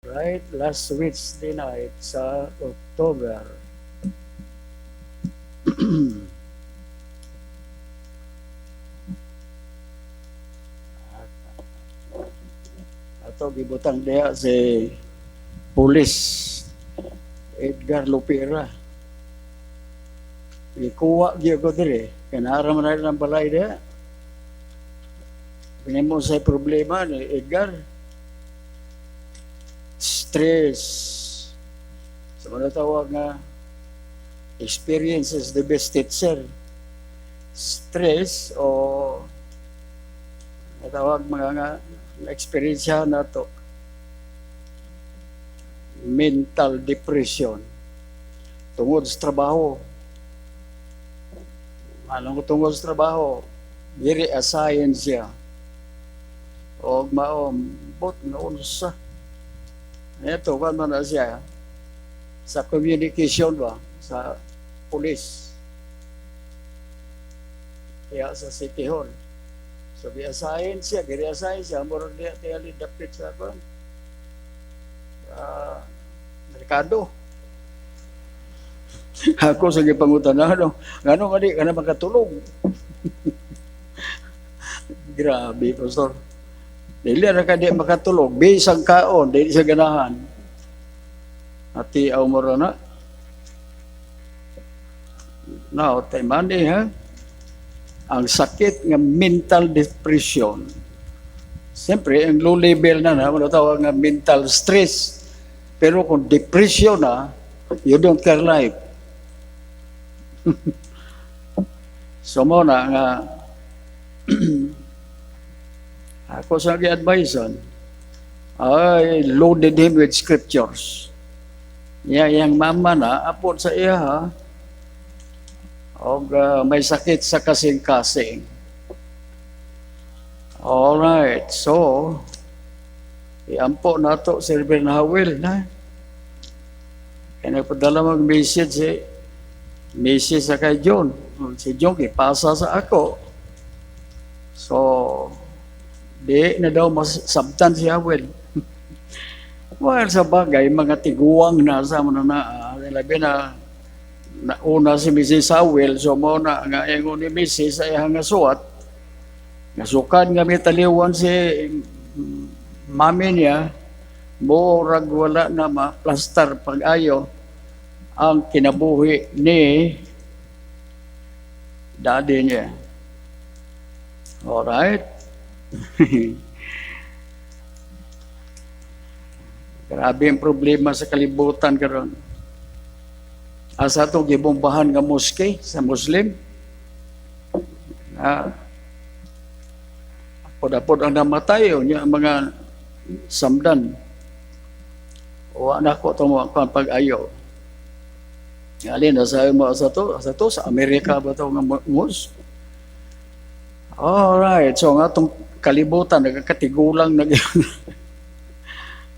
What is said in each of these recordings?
Right, last Wednesday night sa October. Ato gibutang diha si Pulis Edgar Lupira. Ikuha gyud ko dire. Kanara man na ng balay diha. Pinimo sa problema ni Edgar. Stress. Sa mga tawag nga experience is the best teacher. Stress o natawag mga nga experience na to mental depression tungod sa trabaho. Anong tungod sa trabaho? Diri asayan siya. O maom, bot nga unsa. Ito, kano na siya sa communication ba? Sa police. Kaya sa City Hall. So, di-assign siya, giri-assign siya, murag niya tiyali dapit sa ako. Merkado. Ako sa gipangutan na, ano, nga di ka na makatulog. Grabe, Pastor. Dili na ka di makatulog, bisang kaon, dili sa ganahan. Ati aw mo na. Now, taymani ha? Ang sakit ng mental depression. Siyempre, ang low level na tawag nga mental stress. Pero kung depression na, you don't care life. So mo na nga, ako sa gi-advise I loaded him with scriptures. Yang mama na, apod sa iya o may sakit sa kasing-kasing. Alright, so, iampo na to, Sir Bernawel na. Kaya nagpadala mag-message sa kay John. Si John, ipasa sa ako. So, di na daw masabtan si Hawel. Well, sa bagay, mga tiguang na sa mga labi na nauna si Mrs. Hawel, so mo na nga yung ni Mrs. ay hangasuat, nasukan nga may taliwan si mami niya, murag wala na ma-plaster pag-ayo ang kinabuhi ni daddy niya. Alright? Grabe ang problema sa kalibutan karon. Asa itong gibombahan nga moske sa Muslim. Apod-apod ang namatay niya mga samdan. O anak ko itong mga pag-ayaw. Alin, nasabi mo sa to, sa Amerika ba ito nga mus? Alright, so nga itong kalibutan, nagkatigulang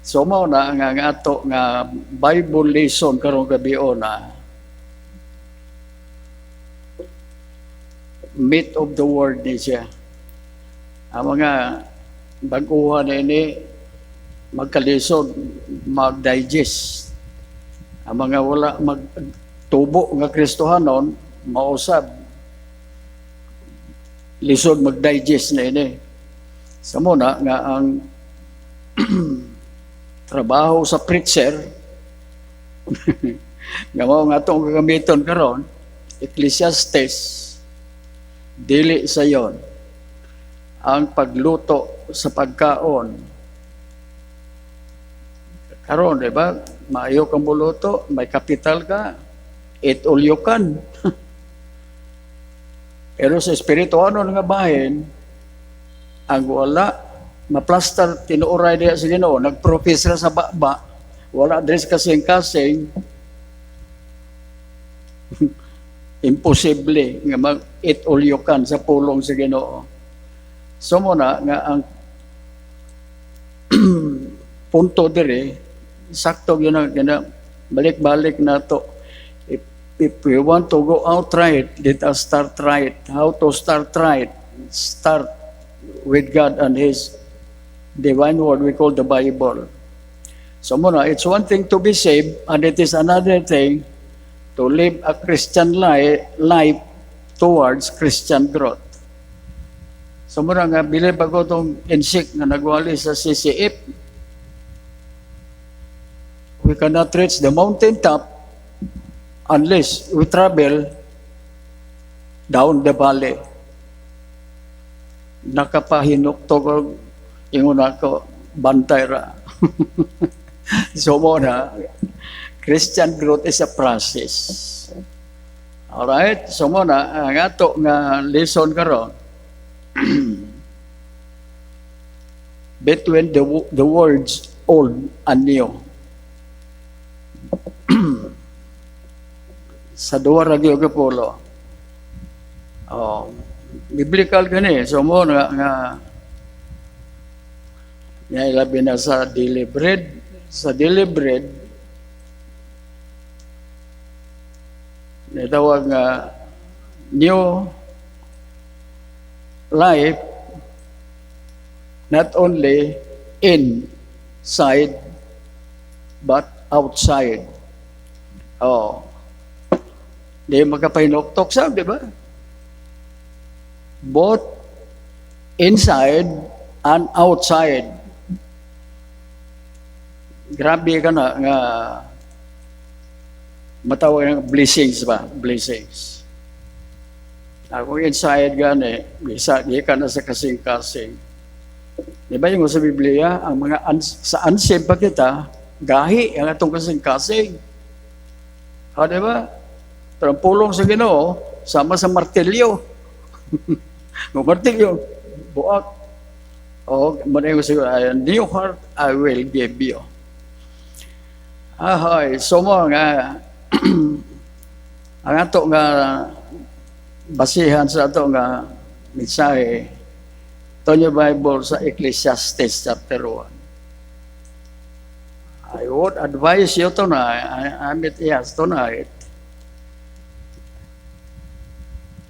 So mo na nga ato nga Bible lesson karong gabi na meat of the word ni siya. Ang mga baguhan na ini magkalisod, mag-digest. Ang mga wala magtubo nga Kristohanon, mausab. Lisod mag-digest na ini. Sa muna nga ang trabaho sa preacher nga mo nga itong gagamiton karon Ecclesiastes dili sa yon ang pagluto sa pagkaon karon, di ba? Maayo kang buluto, may kapital ka, eat all you can. Pero sa espirituano nga bahin, ang wala maplaster tinuoray diya sa Ginoo, nagprofessor sa baba, wala dress kasing-kasing, imposible nga mag-eat all you can sa pulong sa Ginoo. So muna nga ang punto dire, sakto yun na balik-balik na to. If we want to go out right, let us start right. How to start right? Start with God and His divine word we call the Bible. So muna, it's one thing to be saved, and it is another thing to live a Christian life towards Christian growth. So muna nga, bilib ako itong insik na nagwali sa CCF. We cannot reach the mountaintop unless we travel down the valley. Nakapahinok to ko, ingon ako, bantay ra. So muna, Christian growth is a process. Alright? So muna, ang ato nga lesson karon between the words old and new. Sa duwa ra gyud ka polo. Biblical gani. So muna nga ilabi na sa daily bread. Sa daily bread, natawag nga new life, not only inside, but outside. Di magkapahinoktok sa, di ba? Both inside and outside. Grabe ka na nga matawag ng blessings ba? Blessings. Ako inside gani, di ka na sa kasing-kasing. Di ba yung sa Biblia, ang mga sa unsaved pa kita, gahi ang atong kasing-kasing. Di ba? Pero ang pulong sa Ginoo, sama sa martilyo. Ng martilyo, buak. Manayin ko siguro, a new heart I will give you. So mo nga, ang ato nga basihan sa ato nga mensahe, ito yung Bible sa Ecclesiastes chapter 1. I would advise you tonight, tonight,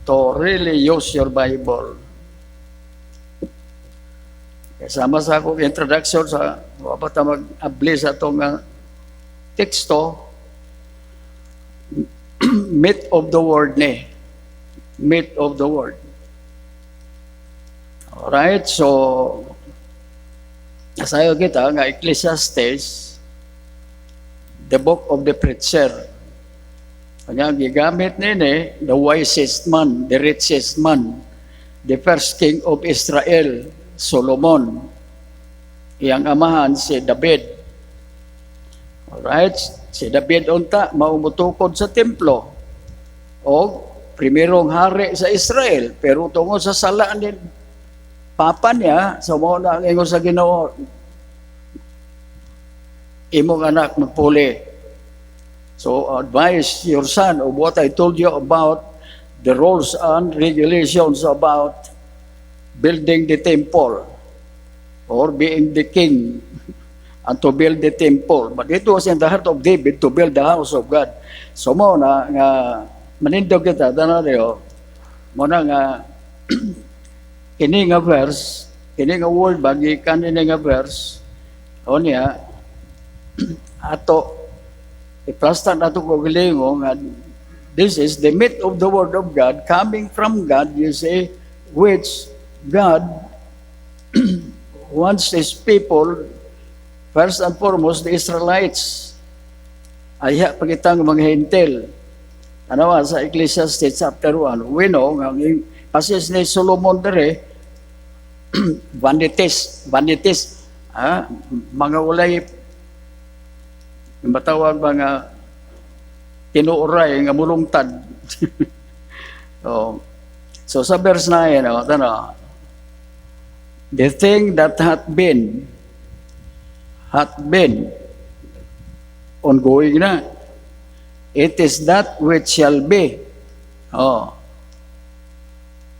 to really use your Bible. Kasama sa akong introduction sa wapata mag-abli sa itong teksto, meat of the word ni. Meat of the word. Alright, so nasayo kita nga Ecclesiastes, the book of the preacher. Kanya gigamit nini, the wisest man, the richest man, the first king of Israel, Solomon. Iyang amahan si David. Alright, si David unta maumutukod sa templo o primerong hari sa Israel, pero tungod sa sala ni papa niya, sa mga na ang ingon sa Ginoo, imong anak magpuli. So advise your son of what I told you about the rules and regulations about building the temple or being the king and to build the temple. But it was in the heart of David to build the house of God. So mo na nga manindog kita tanariyo mo na nga kini nga verse, kini nga word bagi kanini nga verse o niya ato iplastan ato ko gilingo nga this is the meat of the word of God coming from God, you say, which God wants His people, first and foremost, the Israelites. Ay pagitang mga hintil. Ano sa Ecclesiastes chapter 1, we know, kasi ni Solomon dere, vanities, mga ulay, matawag mga tinuuray, nga mulungtad. So sa verse 9, the thing that hath been ongoing na. It is that which shall be.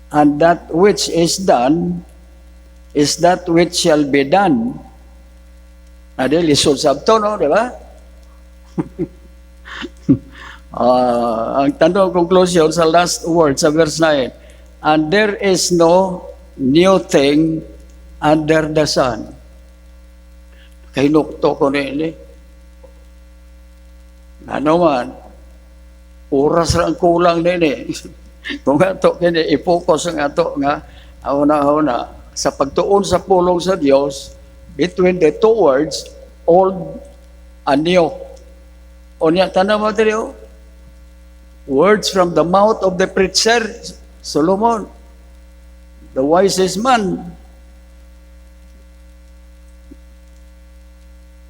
And that which is done is that which shall be done. Adi, lisod sabto, no? Di ba? Ang tanong conclusion sa last word sa verse 9. And there is no new thing under the sun. Kahinukto ko nini. Ano man, oras ra ang kulang din eh. Kung ato kini i-focus ang ato nga na sa pagtuon sa pulong sa Dios between the two words old and new. Unya tanang mo diri words from the mouth of the preacher Solomon, the wisest man.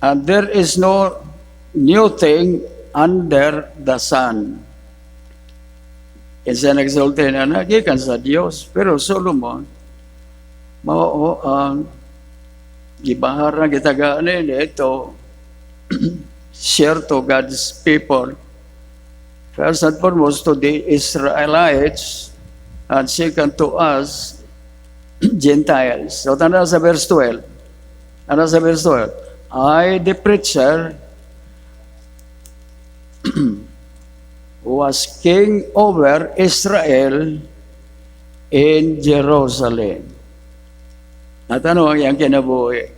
And there is no new thing under the sun. Isa nagsulti na nagikan sa Dios. Pero Solomon, mao ang gibahar na gitagaan ito, share to God's people. First and foremost to the Israelites, and second to us, Gentiles. So, tanda sa verse 12. Ano sa verse 12? I, the preacher, was king over Israel in Jerusalem. At ano ang iyang kinabuhi?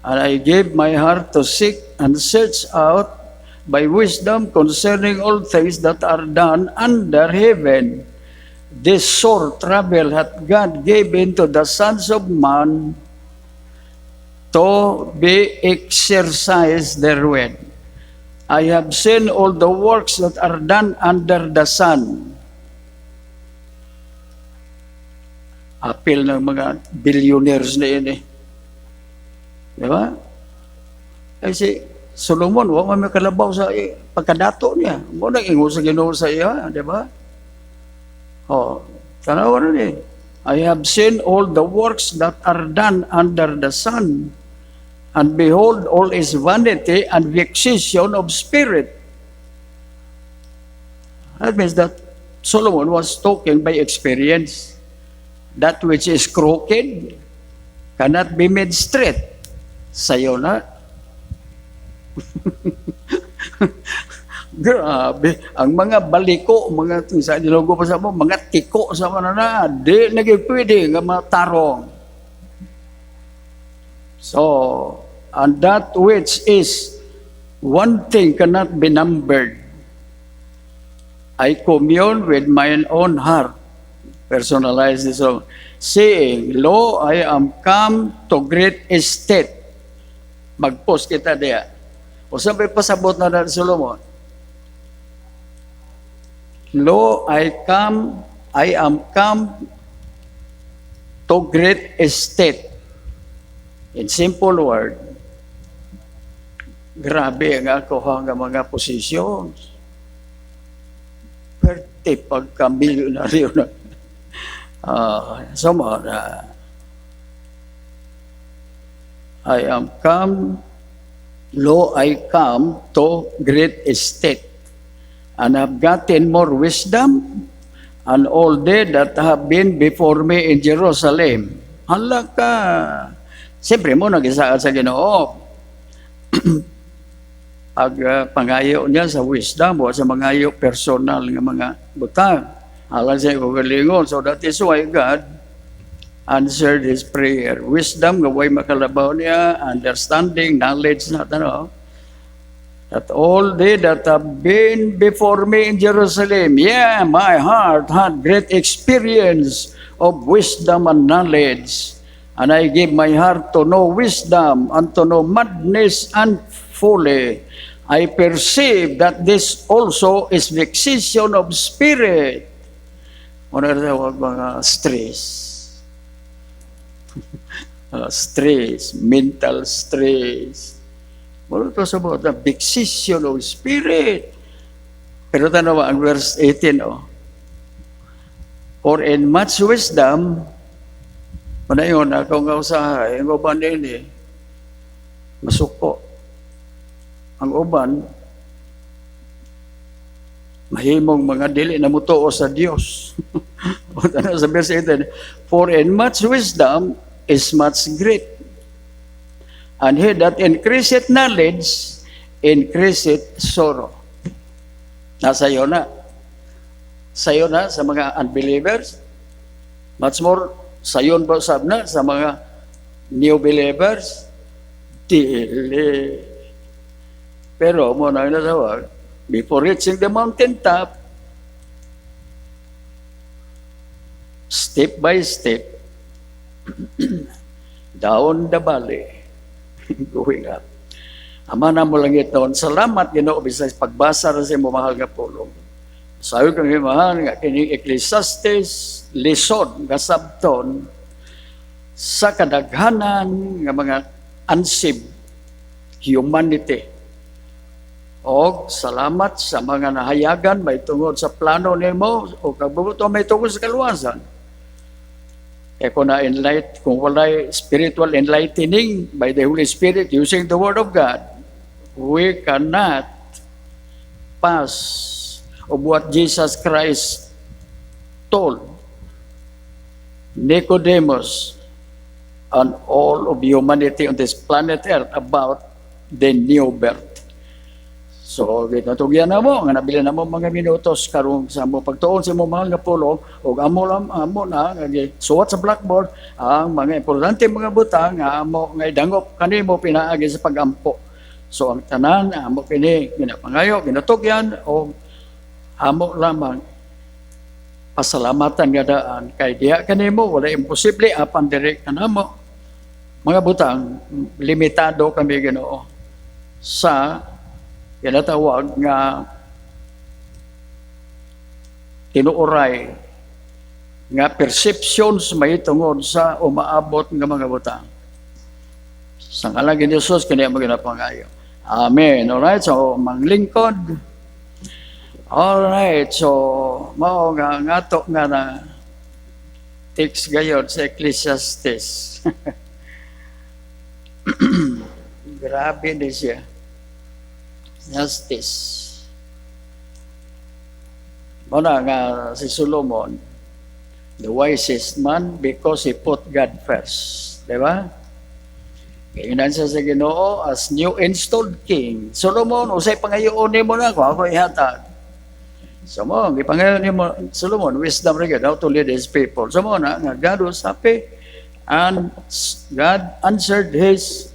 And I gave my heart to seek and search out by wisdom concerning all things that are done under heaven. This sore trouble hath God given to the sons of man to be exercised therewith. I have seen all the works that are done under the sun. Apil ng mga billionaires na yun eh. Di ba? Kasi Solomon, huwag may kalabaw sa pagkadato niya. Muna ingo sa Ginoo sa iya, di ba? Tanawa rin eh. I have seen all the works that are done under the sun. And behold, all is vanity and vexation of spirit. That means that Solomon was talking by experience. That which is crooked cannot be made straight. Sayo na. Grabe. Ang mga baliko, mga sa dilogo pa sa mo, mga tiko sa manana, di nagipwede nga matarong. So, and that which is one thing cannot be numbered. I commune with mine own heart. Personalize this song. Saying, Lo, I am come to great estate. Mag-post kita diya. O sabi pasabot na na Solomon. Lo, I am come to great estate. In simple word, grabe ang ako nga mga positions. Perte pagka-milyonaryo na. I am come, lo, I come to great estate, and have gotten more wisdom, and all they that have been before me in Jerusalem. Hala ka! Siyempre mo, nag-isaad sa Ginoo. Pag pangayo niya sa wisdom o sa mangayo personal ng mga butang. Alam siya kagalingon. So that is why God answered his prayer. Wisdom, gaway makalabaw niya, understanding, knowledge na ano. That all they that have been before me in Jerusalem, yeah, my heart had great experience of wisdom and knowledge. And I gave my heart to know wisdom and to know madness and folly. I perceive that this also is vexation of spirit. Ano tawag mga stress? Stress, mental stress. Ano ito sa mga vexation of spirit? Pero tanawa ang verse 18, For in much wisdom, manayon, ako nga usahay, ang uban din masuko. Ang uban, mahimong mga dili na mutuo sa Dios. Sa verse 18, For in much wisdom is much great. And he that increaseth knowledge, increaseth sorrow. Nasa iyo na. Sa iyo na, sa mga unbelievers. Much more, sa yun ba na sa mga new believers? Dili. Pero mo na natawag, before reaching the mountain top, step by step, down the valley, going up. Ama na mo lang ito. Salamat, Ginoo, bisay pagbasa ra sa imo mahal nga pulong. Sayo kang mahal nga kining Ecclesiastes lesson nga sabton sa kadaghanan nga mga unsaved humanity. O salamat sa mga nahayagan may tungod sa plano nimo o kabubuto may tungod sa kaluwasan. Kaya kung walay spiritual enlightening by the Holy Spirit using the Word of God, we cannot pass of what Jesus Christ told Nicodemus and all of humanity on this planet Earth about the new birth. So, ginatugyan na mo, nga nabili na mo mga minutos karong sa mo pagtuon sa mo mga pulong o amo na suwat sa blackboard ang mga importante mga butang nga amo nga idangop kanimo pinaagi sa pagampo. So, ang tanan amo kini ginapangayo, ginatugyan o amo lamang pasalamatan nga daan kay diha kanimo wala imposible apan diri kanamo mga butang limitado kami Ginoo sa kinatawag nga tinuoray nga perceptions may tungod sa umaabot nga mga butang. Sa ngalan ni Jesus kini ang ginapangayo. Amen. Alright, so manglingkod. Alright, so mao nga ngato nga na text gayon sa Ecclesiastes. Grabe din siya. Justice. Muna nga si Solomon, the wisest man because he put God first. Diba? Kainan siya sa Ginoo as new installed king. Solomon, usay pangayoon ni mo na ako ihatag. So mo, ipangayoon ni mo, Solomon, wisdom rin how to lead his people. So mo na, God was happy and God answered his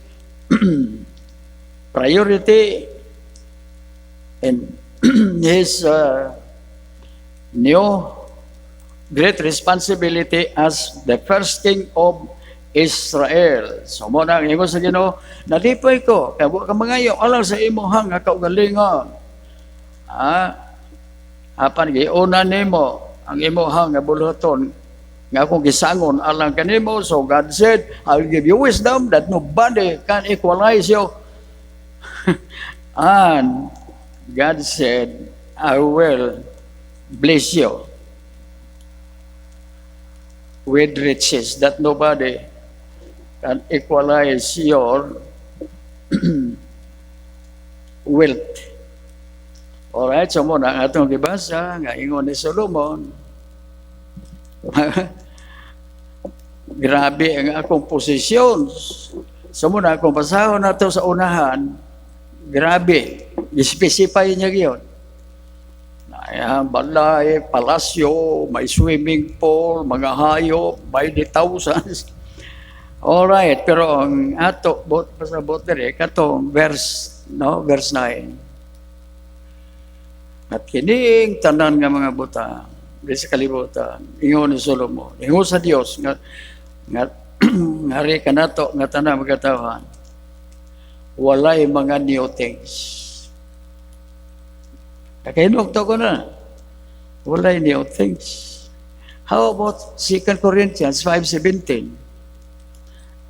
priority and his new great responsibility as the first king of Israel. So mo na ingon sa Ginoo, nalipay ko kay wa ka mangayo alang sa imong nga kaugalingon. Apan giuna nimo ang imong nga buluton nga akong gisangon alang kanimo. So God said, I will give you wisdom that nobody can equalize you. And God said, I will bless you with riches that nobody can equalize your wealth. Alright, so muna ang atong gibasa, nga ingon ni Solomon, grabe ang akong posisyon. So muna akong basahon na ito sa unahan, grabe, i-specify niya yun. Balay, palasyo, may swimming pool, mga hayop, may thousands. Alright, pero ang ato, sa botere, katong verse 9. At kining tanan nga mga butang, di sa kalibutan, ingon ni Solomon, ingon sa Dios nga ngari ka nato, nga tanan magatawan, walay mga new things. Kakainok to ko na. Walay new things. How about 2 Corinthians 5:17?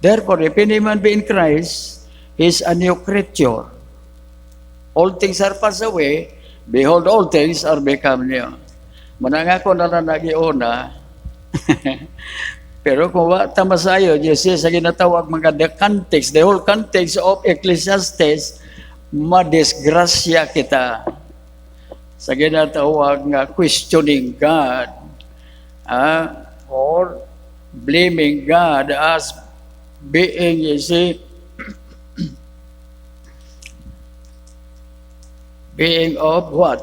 Therefore, if any man be in Christ, he is a new creature. All things are passed away, behold, all things are become new. Manang ako na nagiuna, pero kung wa tamasayo, Jesus sa ginatawag mga the whole context of Ecclesiastes, madisgrasya kita. Sa ginatawag nga questioning God or blaming God as being, you see, being of what?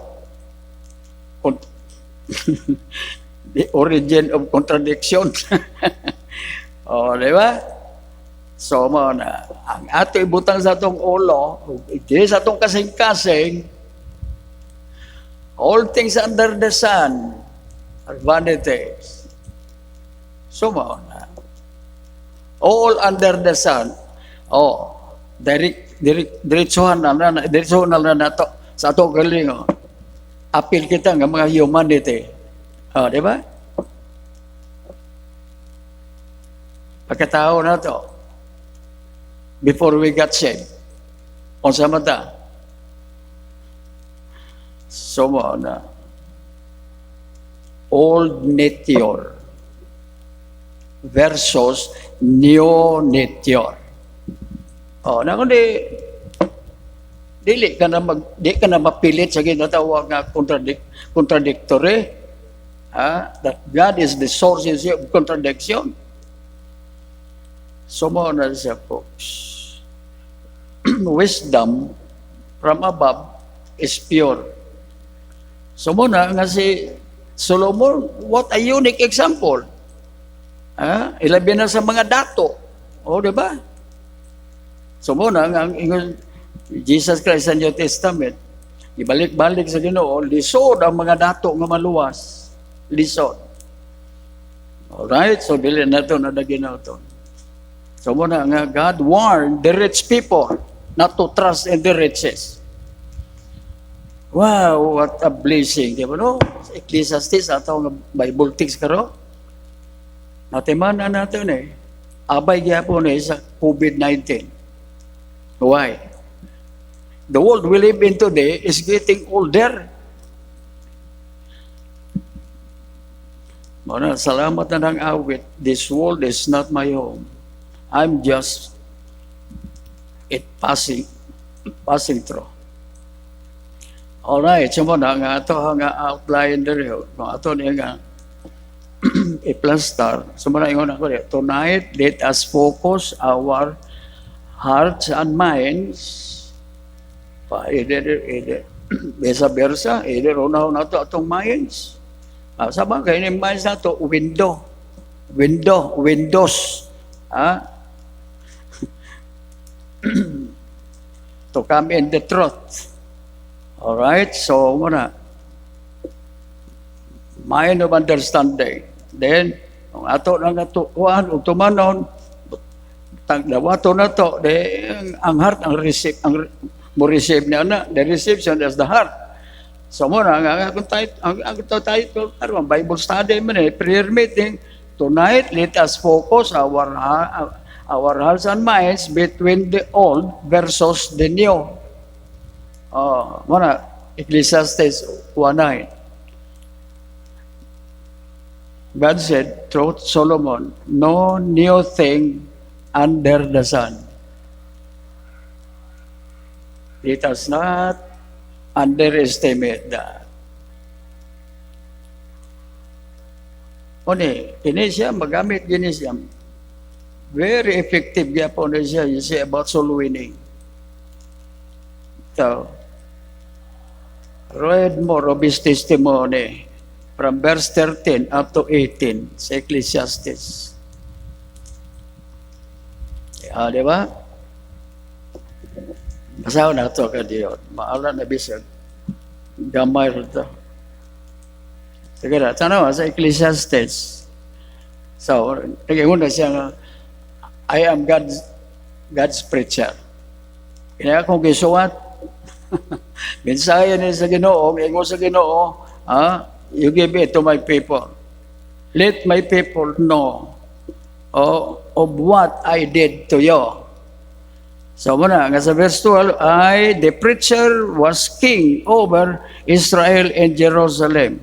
The origin of contradiction. O, di ba? So, mo na, ang ato ibutang sa atong ulo, di sa atong kasing-kasing, all things under the sun are vanity. So, mo na, all under the sun, diretsuhan na nato sa ato galing, apil kita ng mga humanity. Di ba? Pagkatao na to, before we got saved, unsa man ta? So mo na, old nature versus new nature. Na kundi di ka na mapilit sa ginatawag nga contradictory. That God is the source of contradiction. So mo na siya, folks. Wisdom from above is pure. So mo na nga si Solomon, what a unique example. Ilabi na sa mga dato. Di ba? So muna, ang ingon Jesus Christ sa New Testament, ibalik-balik sa Ginoo, lisod ang mga dato nga maluwas. Lisod. Alright? So, dili na ito na Ginoo ito. So muna nga, God warned the rich people not to trust in the riches. Wow, what a blessing. Di ba no? Ecclesiastes, ato nga Bible text karo. Natiman na natin abay gyapon sa COVID-19. Why? The world we live in today is getting older. Mana, salamat na ng awit. This world is not my home. I'm just passing through. Alright, so muna nga ito nga outline dito. Kung ito niya nga i-plaster. So muna ingon ako dito. Tonight, let us focus our hearts and minds either versa, either unaw na ito atong minds. Sabang kayo yung minds na ito, windows. To come in the truth. Alright, so muna. Mind of understanding. Then, kung ato na natukuhan, o tumanon, tagdawato na to, ang heart, ang receive niya na, the reception is the heart. So muna, ang tayo, Bible study man prayer meeting, tonight, let us focus our hearts and minds between the old versus the new. Muna, Ecclesiastes 1:9. God said through Solomon, no new thing under the sun. Let us not underestimate that. Ini siya, magamit gini siya. Very effective niya po na siya. You say about soul winning. So, read more of his testimony from verse 13 up to 18 sa Ecclesiastes. Di ba? Basaw na ito ka diyon. Maala na bisag. Gamay ito. Sige na, tanaw sa Ecclesiastes. So, nag-iuna siya nga, I am God's preacher. Kaya akong gisuwat, mensahe niya sa Ginoo, ingo sa Ginoo, you give it to my people. Let my people know of what I did to you. So muna, nga sa verse 12, the preacher was king over Israel and Jerusalem.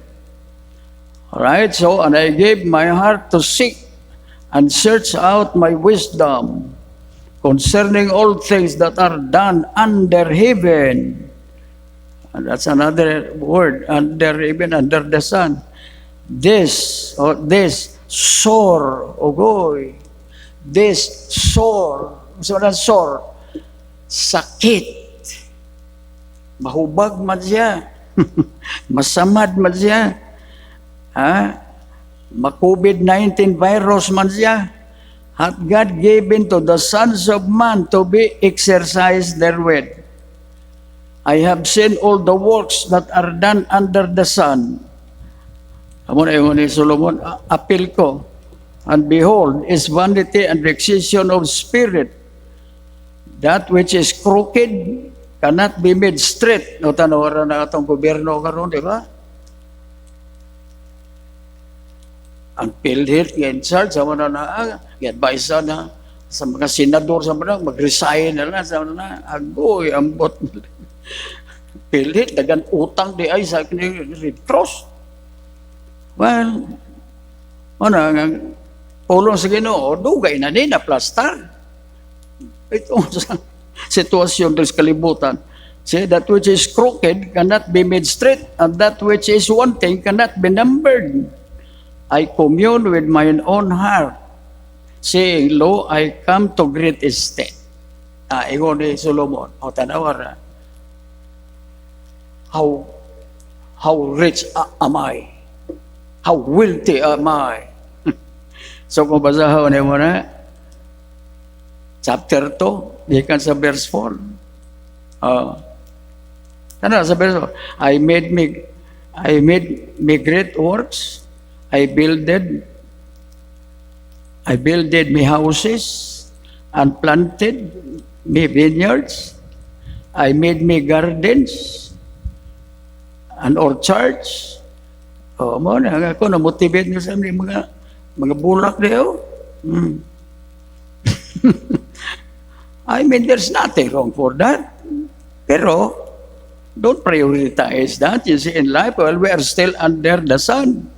Alright, so, and I gave my heart to seek and search out my wisdom concerning all things that are done under heaven. And that's another word, even under the sun. This sore, sakit, mahubag man siya, masamad man siya, ma-COVID-19 virus man siya, hath God given to the sons of man to be exercised therewith. I have seen all the works that are done under the sun. Amo na yung ni Solomon, appeal ko. And behold, is vanity and vexation of spirit. That which is crooked cannot be made straight. No, tanawaran na itong gobyerno karon, di ba? Ang PhilHealth, in charge, sa mga na, i-advise na, sa mga senador, sa mga mag-resign na, sa mga na, agoy, ambot. PhilHealth, dagan utang di ay sa Red Cross. Well, pulong sa Ginoo, dugay na din, na-plastar. Ito sa sitwasyon sa kalibutan. Say, that which is crooked cannot be made straight, and that which is wanting cannot be numbered. I commune with mine own heart, saying, lo, I come to great estate. Ingon ni Solomon, o tanawara, how rich am I? How wealthy am I? So kung basahon mo na, chapter 2, di kan sa verse 4. Ano sa verse 4? I made me great works. I builded me houses and planted me vineyards. I made me gardens and orchards. Mo na ako na motivate niyo sa mga bulak daw. I mean, there's nothing wrong for that. Pero don't prioritize that. You see, in life, well, we are still under the sun.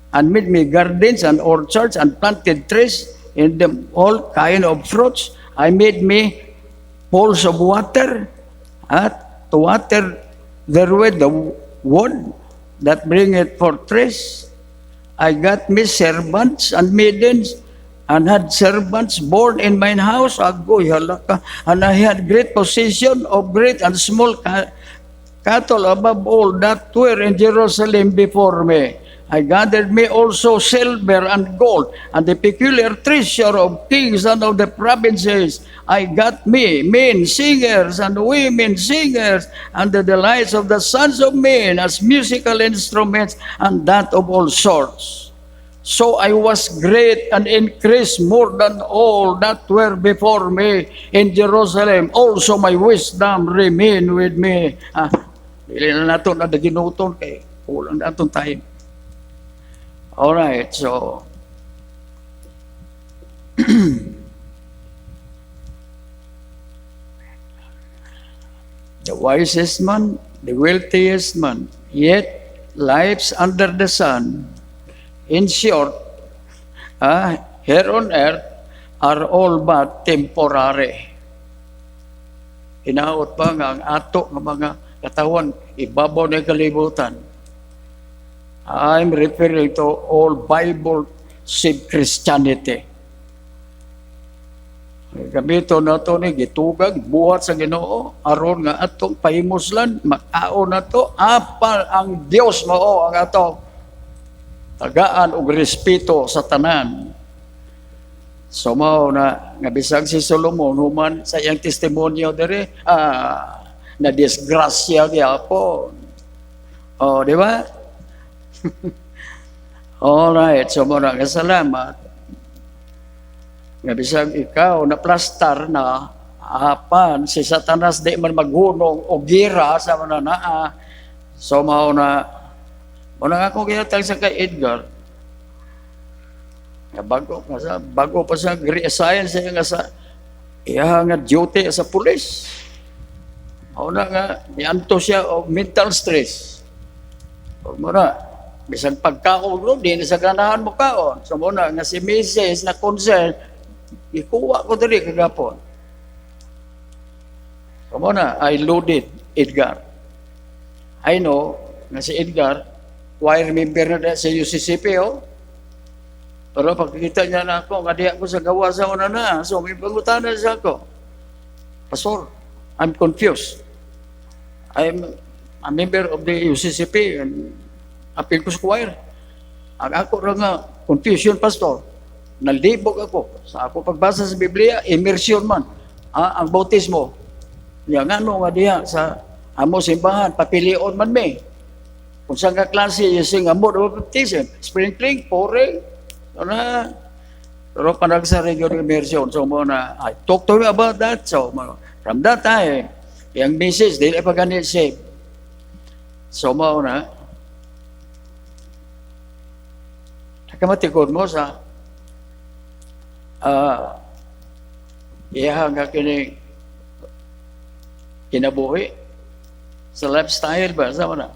And made me gardens and orchards and planted trees in them all kind of fruits. I made me pools of water to water therewith the wood that bring it forth trees. I got me servants and maidens and had servants born in mine house. Agoy, halaka. And I had great possession of great and small cattle above all that were in Jerusalem before me. I gathered me also silver and gold, and the peculiar treasure of kings and of the provinces. I got me men singers and women singers, and the delights of the sons of men as musical instruments, and that of all sorts. So I was great and increased more than all that were before me in Jerusalem. Also my wisdom remained with me. Dili na nato na ginuton kay kulang na atong time. All right, so the wisest man, the wealthiest man, yet lives under the sun. In short, here on earth are all but temporary. Hinaot pa nga ang ato ng mga katawan, ibabaw na kalibutan. I'm referring to all Bible-saved Christianity. Gamito na ito ni gitugag, buhat sa Ginoo, aron nga atong pahimuslan, mag-ao na ito, apal ang Diyos mao ang ato. Tagaan o respeto sa tanan. So mao na, nga bisag si Solomon, human sa iyang testimonyo dere, na disgrasya niya po. O, di ba? Alright, so muna nga salamat. Nga bisag ikaw na plastar na apan si Satanas di man maghunong o gira sa mga naa. So mao na muna nga akong kinatag sa kay Edgar. Nga bago pa sa reassign sa nga sa iya nga duty sa pulis. Mao na nga nianto siya og mental stress. O muna bisan pagkaon ro din sa ganahan mo kaon. So muna nga si Mrs. na concern, ikuha ko diri kagapon. So muna I loaded Edgar. I know nga si Edgar choir member na sa UCCP Pero pagkita niya na ako, nga diya ko sa gawa sa una na. So may pangutanan siya ako. Pastor, I'm confused. I'm a member of the UCCP and appeal ko sa choir. Ang ako ra nga, confusion, Pastor. nalibog ako. Sa ako pagbasa sa Biblia, immersion man. Ang bautismo. Nga nga diha sa amo simbahan, papilion man may. Kung saan ka klase, yung amo o baptism, sprinkling, pouring, na. Pero panagsari yun yung immersion. So mo na, I talk to you about that. So from that time, yung message, dili pa ganit saved. So mo na, nakamatikod mo sa iya nga kinabuhi sa lifestyle ba sa na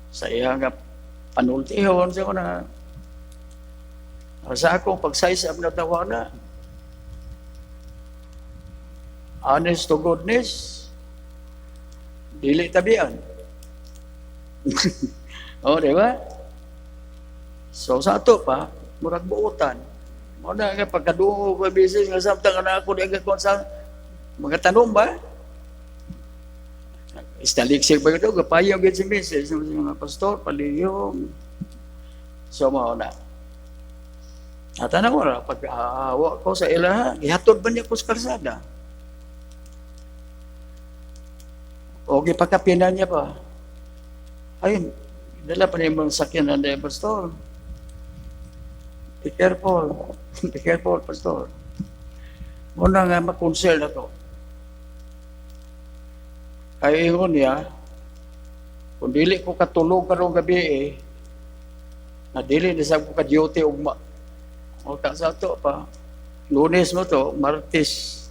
sa iya nga panultihon sa na sa akong pagsaysab na tawana honest to goodness dili tabian. O diba? So sa ato pa murag buutan mo na nga pagkaduo ko bisis nga samtang na ako di agad sa mga tanong ba? Istaliksik ba ito? Gapayang gid si Mrs. Mga pastor, paliyong. So mo na. At ano ko na, pag-aawa ko sa ilaha, ihatod ba niya ko sa karsada? O gipakapinan niya pa. Ayun, dala pa niya mga sakyan na pastor. Be careful. Be careful, pastor. Muna nga makonsel na to. Kaya ingon niya, kung dili ko katulog karong gabi na dili na sa ko ka-duty ugma. O sa to pa, Lunes mo to, Martes,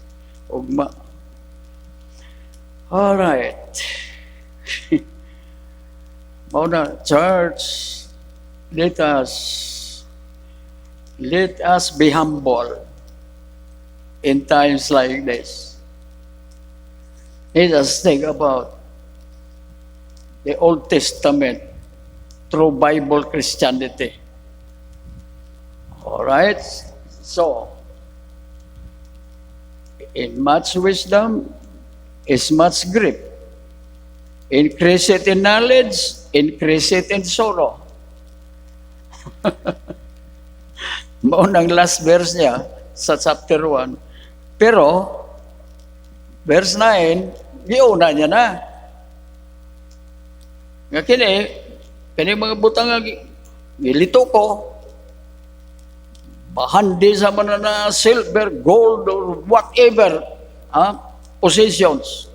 ugma. Alright. Mauna, church, let us be humble in times like this. Let us think about the Old Testament through Bible Christianity. All right? So, in much wisdom is much grief. Increase it in knowledge, increase it in sorrow. Maunang last verse niya sa chapter 1. Pero, verse 9, giuna niya na. Nga kini mga butang nga gilito ko, bahandi sa mga na silver, gold, or whatever, possessions.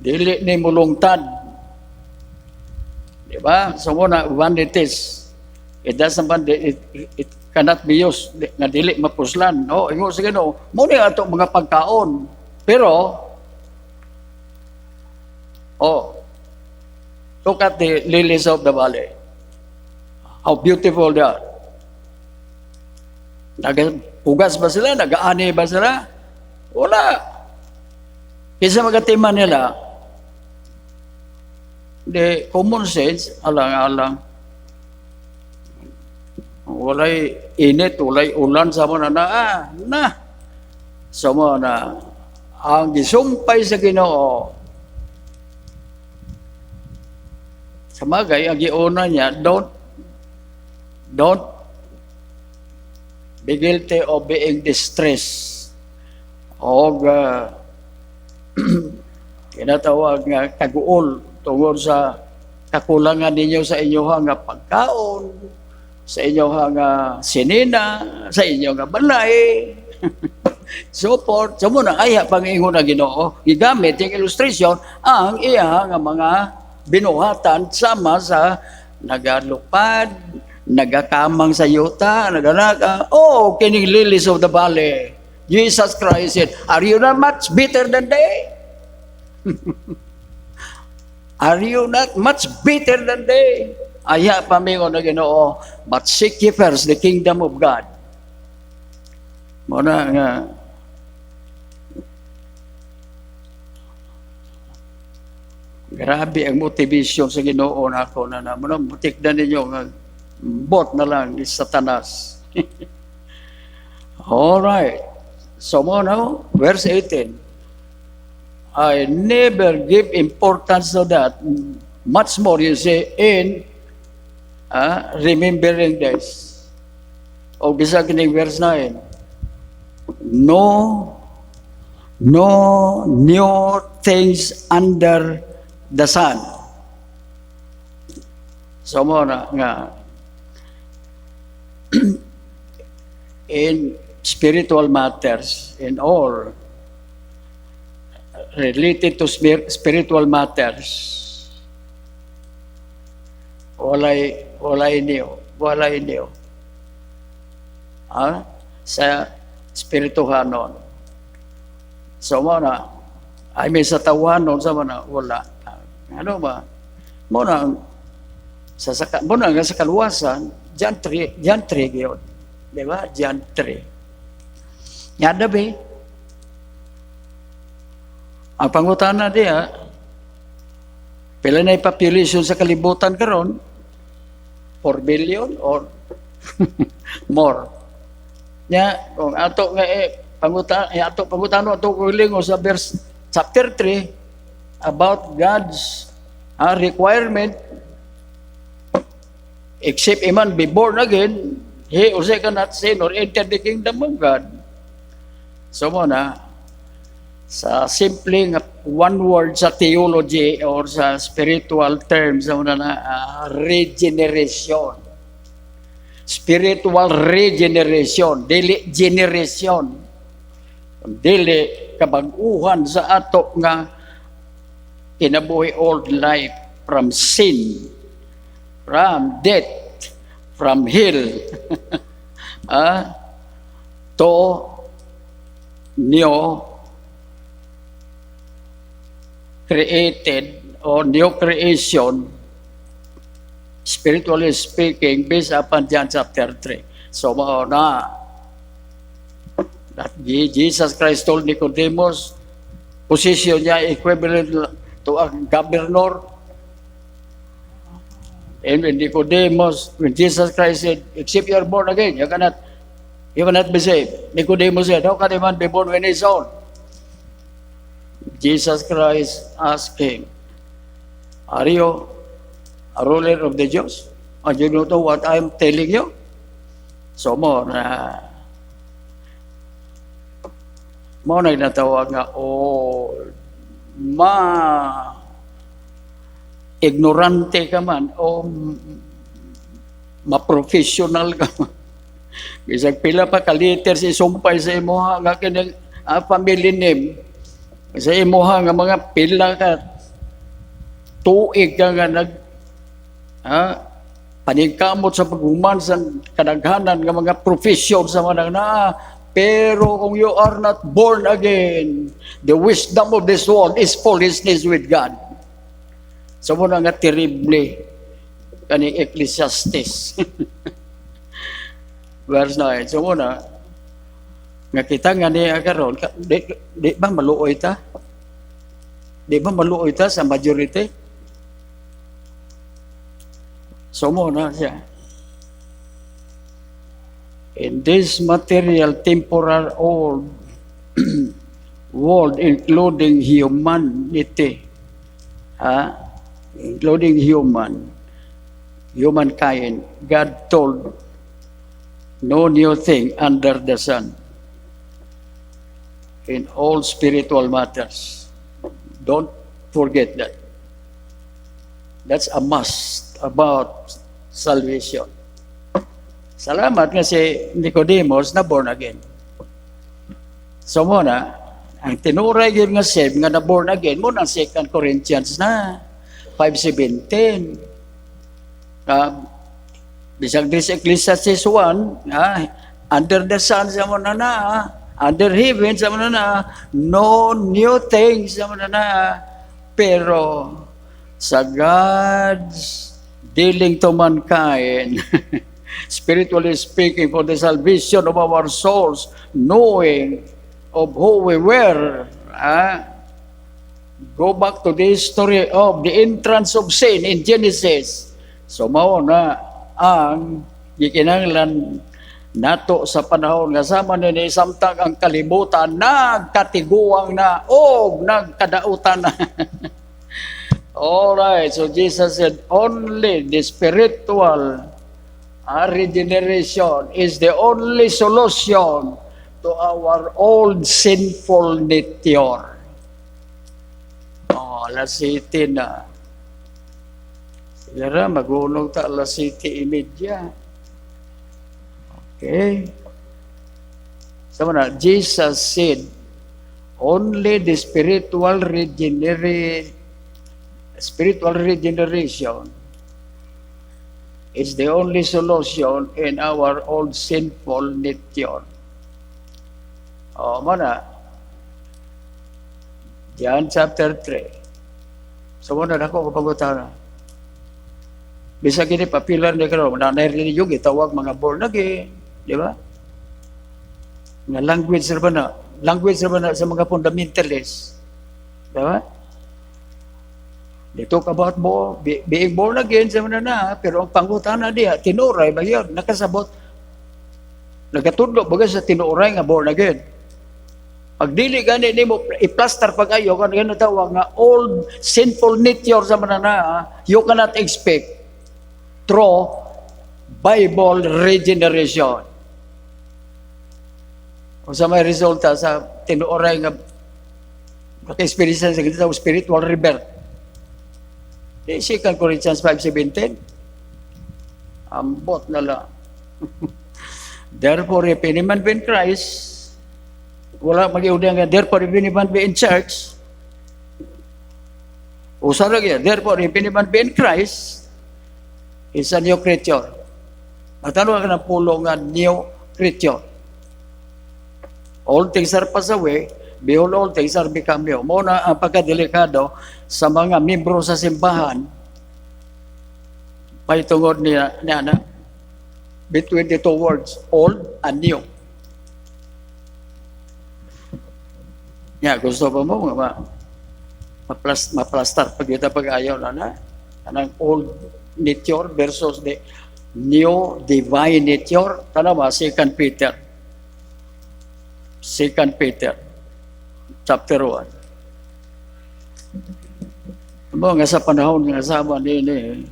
Dili ni mulungtad. Diba? So muna, vanities. It doesn't it cannot be used nga dili mapuslan. Oh, ingo sige no. Mo ni ato mga pagkaon. Pero look at the lilies of the valley. How beautiful they are. Nagapugas ba sila? Nagaani ba sila? Wala. Kisa magatiman nila, the common sense, alang-alang, walay init, walay ulan sa mga na. Sa mga na, ang gisumpay sa Ginoo, sa magay, ang giuna niya, don't be guilty of being distressed. O kinatawag nga kaguol tungod sa kakulangan ninyo sa inyong nga pagkaon, sa inyong nga sinina, sa inyong nga balay, so forth. So muna, aya pangingon na Ginoo, gigamit yung illustration ang iya nga mga binuhatan sama sa nagalupad, nagakamang sa yuta, naganaka, kining lilies of the valley. Jesus Christ said, are you not much better than they? Are you not much better than they? Aya pamingon na Ginoo, but seek ye first the kingdom of God. Muna nga, grabe ang motivation sa Ginoo na ako na muna butik na ninyo nga bot na lang ni Satanas. Alright. So muna, verse 18. I never give importance to that. Much more, you say, in Remembering this. O bisag kining verse 9. No new things under the sun. So mo na nga in spiritual matters, in all related to spiritual matters, walay niyo. Sa spirituhanon. So mo na, ay may sa tawanon, sa mo na, wala. Ano ba? Mo na sa kaluwasan, John 3 yun. Di ba? John 3. Yada ba? Ang pangutana diya, pila na population sa kalibutan karon? 4 billion or more? Nya, kung ato nga pangutano ato kuling sa verse chapter 3 about God's requirement, except a man be born again, he also cannot sin or enter the kingdom of God. So mo na, sa simpleng one word sa theology or sa spiritual terms, sa muna na regeneration. Spiritual regeneration, dili generation. Dili kabag-uhan sa ato nga kinabuhi old life from sin, from death, from hell, to new created or new creation, spiritually speaking, based upon John chapter 3. So, that Jesus Christ told Nicodemus, position niya equivalent to a governor. And when Jesus Christ said, except you are born again, you cannot be saved. Nicodemus said, how can a man be born when he is old? Jesus Christ asked him, are you a ruler of the Jews? And you don't know what I'm telling you? So mo na natawag nga, ignorante ka man, ma-professional ka man. Bisag pila pa ka-liter si sumpay sa imuha nga kining family name. Sa imuha nga mga pila ka tuig ka nga paningkamot sa paghuman sa kadaghanan nga mga profession sa mga pero kung you are not born again, the wisdom of this world is foolishness with God. So muna nga terrible kani Ecclesiastes. Verse 9. So muna, nga kita nga niya karon, di ba maluoy ta? Di ba maluoy ta sa majority? So muna siya. In this material, temporal world, including humanity, including humankind, God told no new thing under the sun in all spiritual matters. Don't forget that. That's a must about salvation. Salamat nga si Nicodemus na born again. So muna, ang tinuray yun nga save nga na born again, muna 2 Corinthians na 5:17. Bisag this Ecclesiastes 1, under the sun sa muna na, under heaven sa muna na, no new things sa muna na, pero sa God's dealing to mankind, spiritually speaking, for the salvation of our souls, knowing of who we were. Go back to the history of the entrance of sin in Genesis. So mao na ang gikinahanglan nato sa panahon nga sama ni samtang ang kalibutan nagkatiguang na o nagkadautan na. All right, so Jesus said only the spiritual regeneration is the only solution to our old sinful nature. Oh, alas city na. Sigara, magulong ta alas city imedya. Okay. So na, Jesus said, only the spiritual regeneration is the only solution in our old sinful nature. Oh, mana? John chapter 3. So, muna na ako kapagutana. Bisa kini papilar ni karon na religion gitawag mga born again, di ba? Nga language ra ba na sa mga fundamentalists. Di ba? They talk about being born again sa mga na, pero ang pangutana diha tinuray ba yun? Nakasabot. Nagatudlo baga sa tinuray nga born again. Pag dili gani nimo i-plaster pag ayo kan gano tawag nga old sinful nature sa mga na, you cannot expect through Bible regeneration. Kung sa may resulta sa tinuoray nga naka-experience sa ganito spiritual rebirth. Di 2 Corinthians 5:17. Ambot na lang. Therefore, if any man be in Christ, wala mag-iudang nga, therefore, if any man be in church, usara kaya, therefore, if any man be in Christ, is a new creature. Matano ka ng pulo nga new creature. All things are passed away, behold, all things are become new. Muna ang pagkadelikado sa mga membro sa simbahan, may tungod niya na between the two words, old and new. Gusto pa mo nga maplastar pag ito pag-ayaw na anang old nature versus the new divine nature. Tanawa, 2 Peter chapter 1. Nga sa panahon nga sama nini,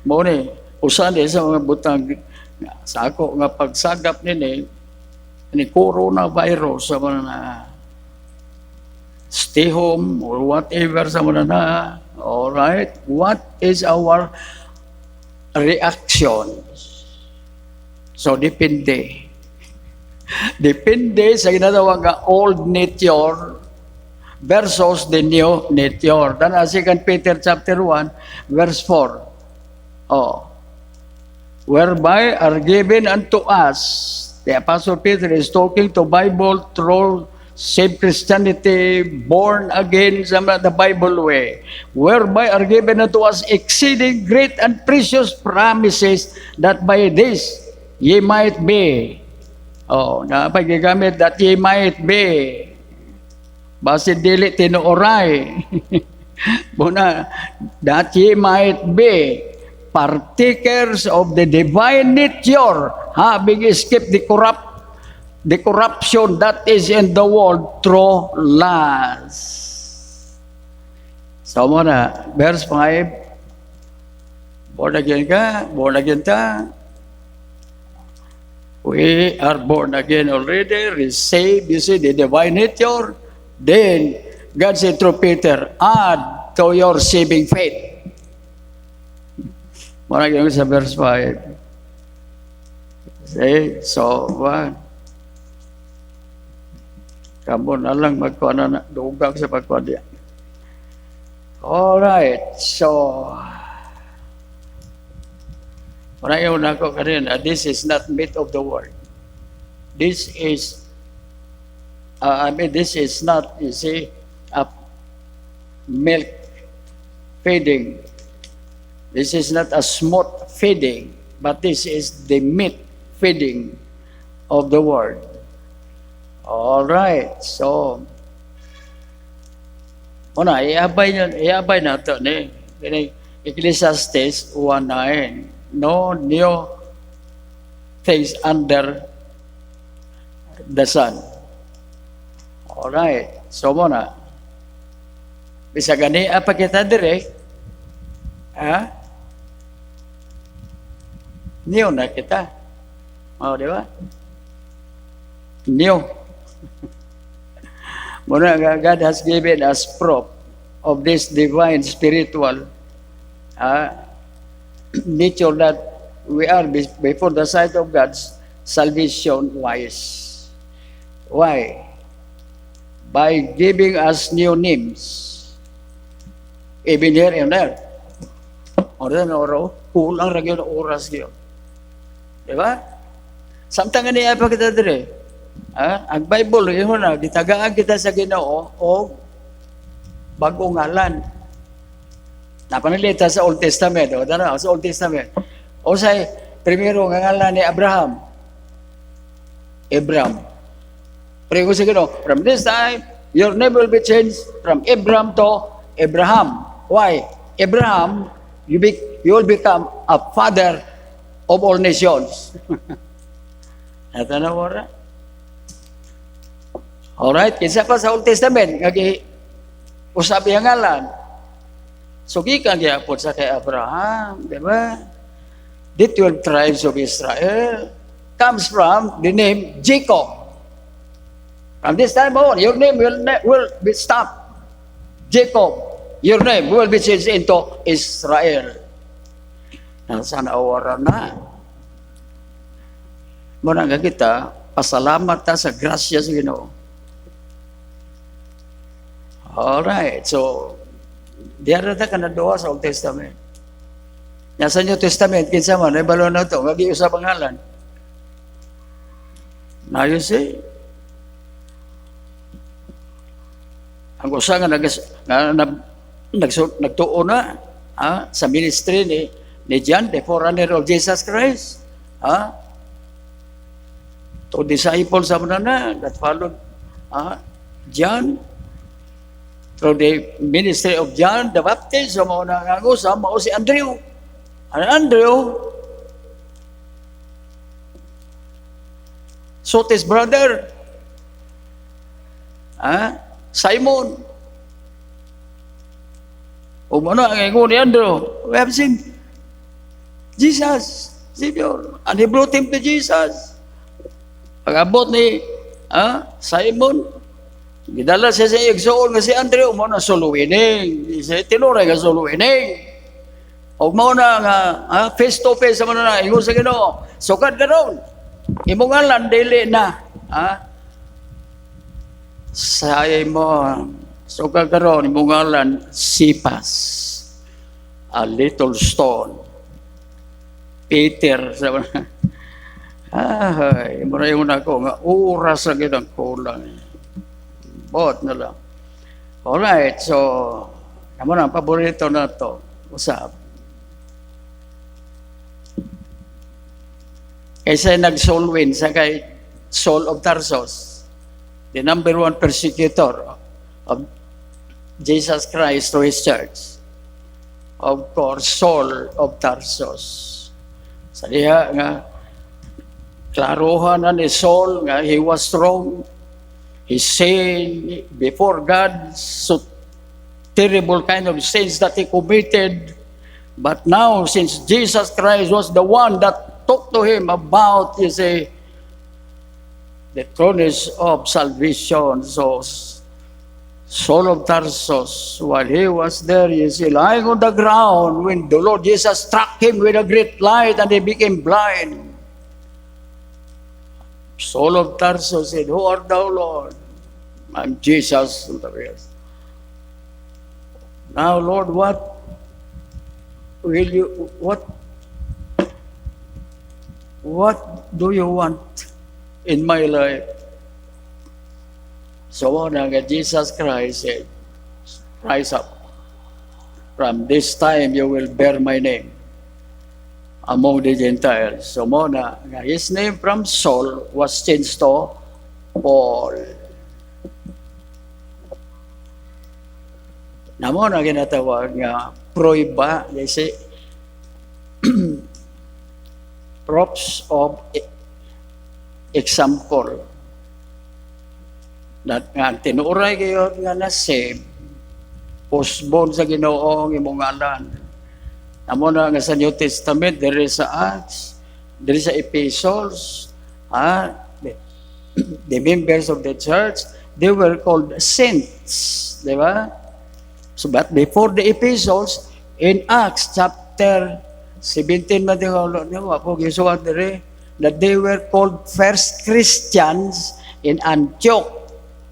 mo ni, usan sa mga butang sa ako nga pagsagap nini, ni coronavirus sa mga na stay home or whatever sa mga na, alright, what is our reaction? So, depende. Depende sa ginatawag nga old nature versus the new nature. Tana 2 Peter chapter 1 verse 4. Whereby are given unto us, the Apostle Peter is talking to Bible through same Christianity, born again sa the Bible way. Whereby are given unto us exceeding great and precious promises, that by this ye might be. Napagigamit that ye might be. Basin dili tinuoray. Muna, that ye might be partakers of the divine nature, having escaped the corruption that is in the world through lust. So muna, verse 5, born again ka, born again ta. We are born again already, receive, you see, the divine nature. Then, God said through Peter, add to your saving faith. Maragyan sa verse 5. Say, so, what? Kamu na lang magkuha na dugang sa pagkuha diyan. Alright, so, maragyan na ako kanina, this is not meat of the world. This is this is not, you see, a milk feeding. This is not a smooth feeding, but this is the meat feeding of the word. All right, so, iabay na ito ni Ecclesiastes 1:9. No new things under the sun. Alright, so muna. Bisa gani apa kita dire? Ha? New na kita. Oh, di ba? New. Muna nga, God has given us proof of this divine spiritual nature that we are before the sight of God's salvation wise. Why? By giving us new names. Even here and there. Oras na oras, kulang rin yung oras yun. Diba? Samtang nga niya pa kita dire. Ang Bible, yun na, gitagaan kita sa Ginoo o bagong ngalan. Napanalita sa Old Testament. O, sa Old Testament. O say, primero nga ngalan ni Abraham. Abram. Pero sa Ginoo, from this time, your name will be changed from Abram to Abraham. Why? Abraham, you will become a father of all nations. Ito na mo ra. Alright, kinsa pa sa Old Testament, usap yung ngalan. Sugi ka gyapon sa kay Abraham, di ba? The 12 tribes of Israel comes from the name Jacob. From this time on, your name will be stopped. Jacob. Your name will be changed into Israel. Nasaan awaran na? Muna nga kita, pasalamat ta sa grasya sa Ginoo. Alright, so, diyan na ka na doa sa Old Testament. Nasa New Testament, kinsa man, ay balo na ito, mag-iusap ang ngalan. Now you see, ang usa nga nagtuo na sa ministry ni John, the forerunner of Jesus Christ. To disciples sa na that followed John, through the ministry of John the Baptist, so mao na nga usam, mao si Andrew. Ano Andrew? So his brother, Simon. O ano ang ingon ni Andrew? We have seen Jesus, Savior. And he brought him to Jesus. Pag-abot ni Simon, gidala siya sa igsoon nga si Andrew, mo na suluwining. Tinuray nga suluwining. O mo na nga, face to face sa na, ingon sa Ginoo. Sukad ka ron. Imong ngalan, dili na. Simon, sukad ka ron, imong ngalan, Cephas. A little stone. Peter, sa muna yung ako, nga oras na kitang kulang. Bot na lang. Alright, so, naman ang paborito na to. Usap. Kaysa nag-soul win sa kay Saul of Tarsus, the number one persecutor of Jesus Christ to His church. Of course, Saul of Tarsus. Sa diha nga, klaruhan na ni Saul nga he was wrong. He sinned before God, so terrible kind of sins that he committed. But now, since Jesus Christ was the one that talked to him about, you see, the promise of salvation. So, Saul of Tarsus, while he was there, you see, lying on the ground, when the Lord Jesus struck him with a great light and he became blind. Saul of Tarsus said, "Who art thou, Lord?" "I'm Jesus." Now, Lord, what do you want in my life? So na nga Jesus Christ said, "Rise up. From this time you will bear my name among the Gentiles." So mo na nga his name from Saul was changed to Paul. Namo na ginatawag nga proiba, they say, props of example. That nga tinuray kayo nga na save, Usbon sa Ginoo ang imong ngalan. Amo na nga sa New Testament, diri sa Acts, diri sa Epistles, the members of the church, they were called saints, di ba? So, but before the Epistles, in Acts chapter 17, that they were called first Christians in Antioch.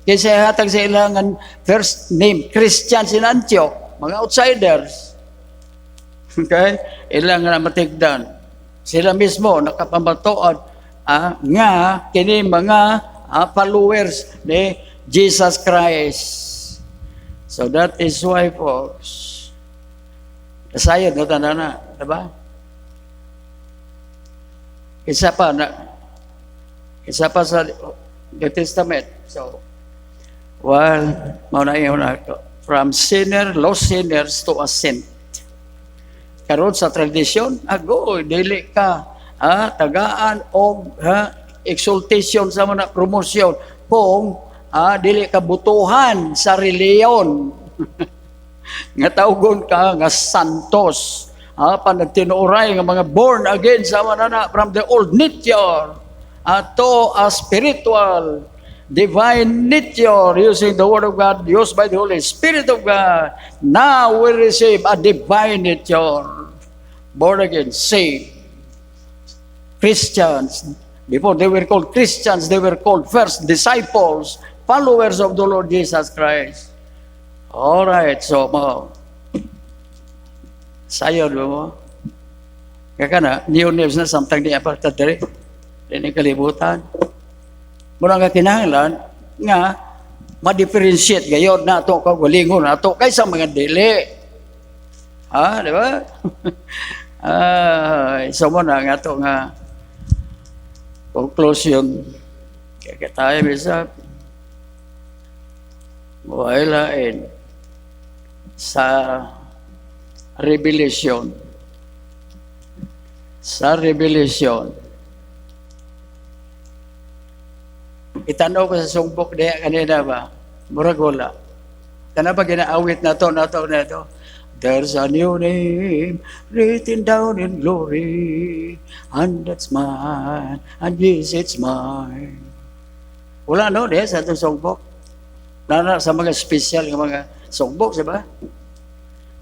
Kasi hatag sa ilangan first name, Christians in Antioch, mga outsiders. Okay? Ilang na matigdan. Sila mismo nakapamatuod nga kini mga followers ni Jesus Christ. So that is why, folks, nasayad na tanda na, diba? Isa pa sa New Testament. So, from lost sinners to a saint. Karon sa tradisyon, dili ka tagaan o exaltation sa mga promosyon kung dili ka butuhan sa reliyon. Nga tawgon ka nga santos. Panagtinuray nga mga born again sa manana from the old nature to a spiritual divine nature using the word of God used by the Holy Spirit of God. Now we receive a divine nature, born again, saved Christians. Before they were called Christians, they were called first disciples, followers of the Lord Jesus Christ. All right, so sayo mo. Kaya na, new names na samtang di apartad diri. Dini kalibutan. Muna nga kinahanglan nga ma-differentiate gayon na ito kagalingon na ito kaysa mga dili. Di ba? Isa mo na nga ito nga conclusion. Kaya tayo bisa mahilain sa Revelation. Sa Revelation. Itanaw ko sa sungbok diya kanina ba? Murag wala. Kana ba ginaawit na to. There's a new name written down in glory, and that's mine, and yes, it's mine. Wala diya sa itong sungbok. Nana sa mga special ng mga sungbok, diba?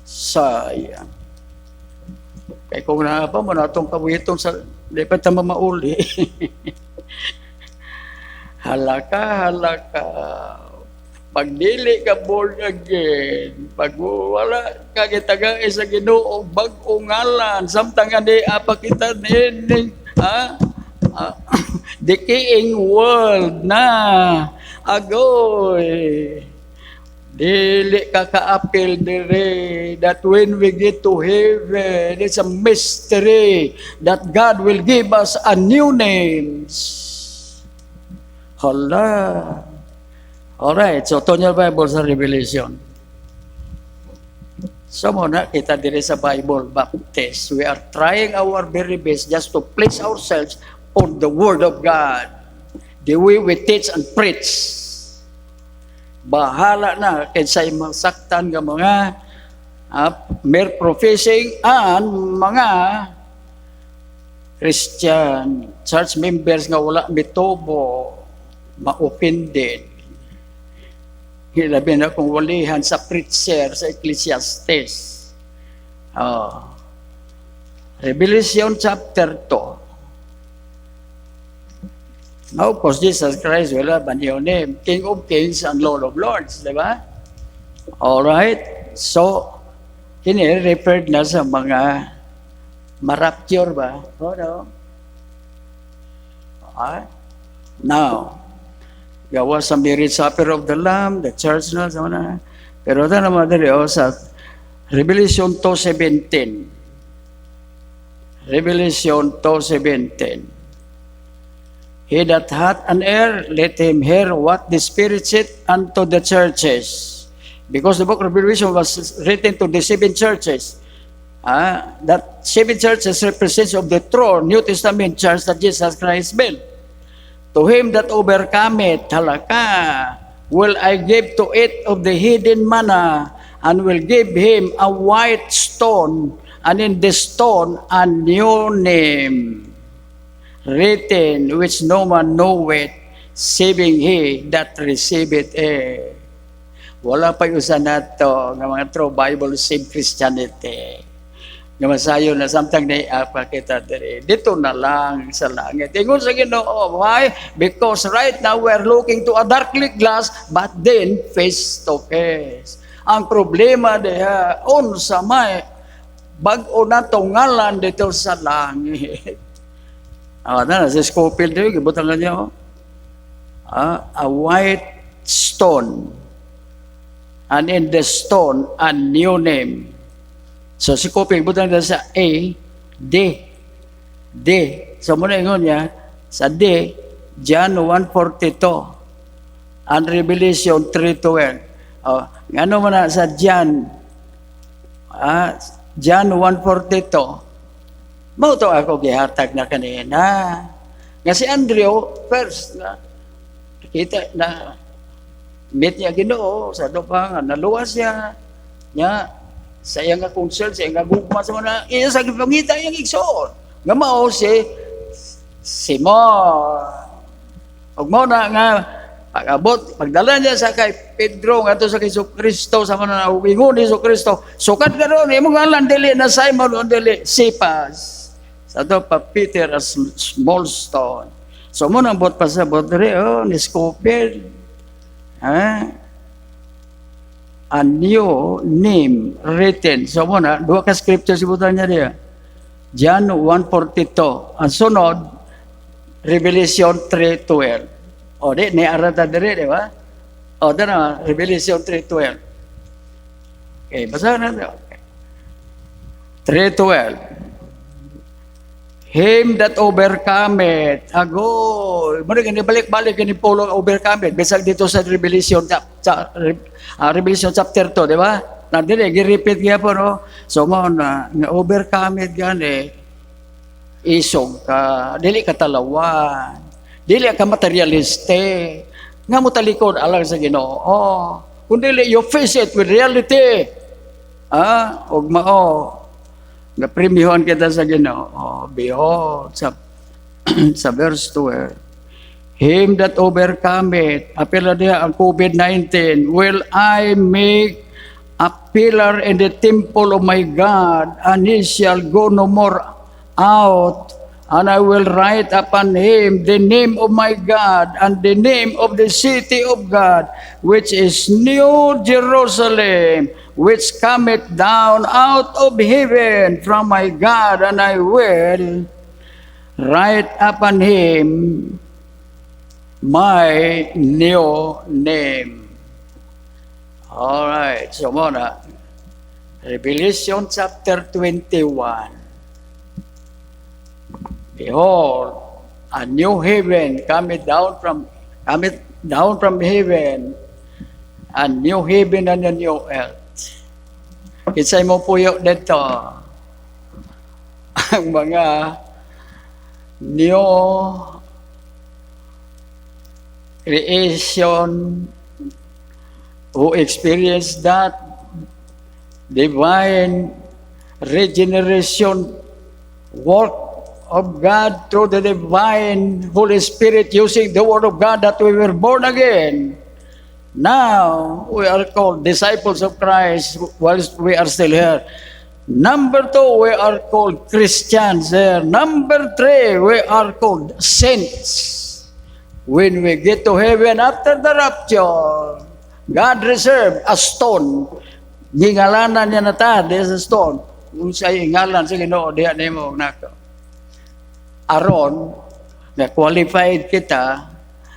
Sayang. Kaya kung na pa mo na itong kabuhitong sa lipat na mamauli. Halaka. Pag dili ka born again, pag wala ka gitagay sa Ginoo bag-o ngalan, samtang andi apa kita nining decaying world na agoy. Dili ka ka-appeal dire that when we get to heaven, it's a mystery that God will give us a new names. Hala. Alright, so ito niya Bible sa Revelation. So muna, kita dire sa Bible, Baptist. We are trying our very best just to place ourselves on the Word of God. The way we teach and preach. Bahala na kinsa masaktan nga mga mere professing and mga Christian church members nga wala mitubo, ma-offended. Hilabi na kung walihan sa preacher sa Ecclesiastes. Revelation chapter 2. Now, of course, Jesus Christ will have a new name, King of Kings and Lord of Lords, di ba? Alright, so, referred na sa mga marapture ba? No. Now, gawa sa marriage supper of the Lamb, the church na, sa mga. Pero ito naman dali, sa Revelation 2:17. Revelation 2:17. He that hath an ear, let him hear what the Spirit saith unto the churches. Because the book of Revelation was written to the 7 churches. That 7 churches represents of the true New Testament church that Jesus Christ built. To him that overcometh, halaka, will I give to eat of the hidden manna, and will give him a white stone, and in the stone a new name written, which no man knoweth, saving he that receiveth it. Wala pa usan nato nga mga true Bible save Christianity. Nga masayo na samtang naiapa kita diri. Dito na lang sa langit. Ingon sa Ginoo, why? Because right now we're looking to a darkly glass, but then face to face. Ang problema diha, unsa may bag-o na ngalan dito sa langit. Na sa Scofield dito, gibutan nga niya, a white stone, and in the stone, a new name. So si Scofield, gibutan nga sa A, D. So muna ingon niya, sa D, John 1:42, and Revelation 3:12. Ano man na sa John 1:42, mauto ako gihatag na kanina. Nga si Andrew, first, kita na meet niya Ginoo, sa dopa nga, naluwas siya, sa iyang konsel, sa iyang gugma sa mga, iya sa pangita iyang igsoon. Nga mao si Simon. Huwag mo na nga, pagdala niya sa kay Pedro, nga to sa kay Kristo, sa mga uwingon ni Kristo, sukat ka ron, imong ngalan, dili na Simon, o dili, Cephas. Sa to pa Peter, a small stone. So mo nang bot pa sa botre, ni Scofield. A new name written. So mo na, dua ka scripture sibutan niya diya. John 1:42. Ang sunod, Revelation 3:12. O di, ni-arata diri, di ba? O, na, Revelation 3:12. Okay, basahin natin. 3:12. Him that overcometh, agoy. Muna gani balik-balik gani Paulo overcometh. Bisag dito sa Revelation Revelation chapter 2, di ba? Na dili gi-repeat gyud po, no. So mo na overcometh gani isog ka, dili ka talawan. Dili ka materialiste. Nga mo talikod alang sa Ginoo. Kung dili you face it with reality. Og mao nga premihon kita sa Ginoo. Behold, sa verse 2, him that overcometh, apela diha ang COVID-19, will I make a pillar in the temple of my God, and he shall go no more out, and I will write upon him the name of my God, and the name of the city of God, which is New Jerusalem, which cometh down out of heaven from my God, and I will write upon him my new name. All right, so muna, Revelation chapter 21. Behold, a new heaven cometh down from heaven, a new heaven and a new earth. Kisay mo puyo dito ang mga new creation who experience that divine regeneration work of God through the divine Holy Spirit using the Word of God that we were born again. Now, we are called disciples of Christ whilst we are still here. Number 2, we are called Christians here. Number 3, we are called saints. When we get to heaven after the rapture, God reserved a stone. Ngingalanan niya na ta, there's a stone. Kung siya ingalan sa Ginoo, diyan na mo nako. Aron, na qualified kita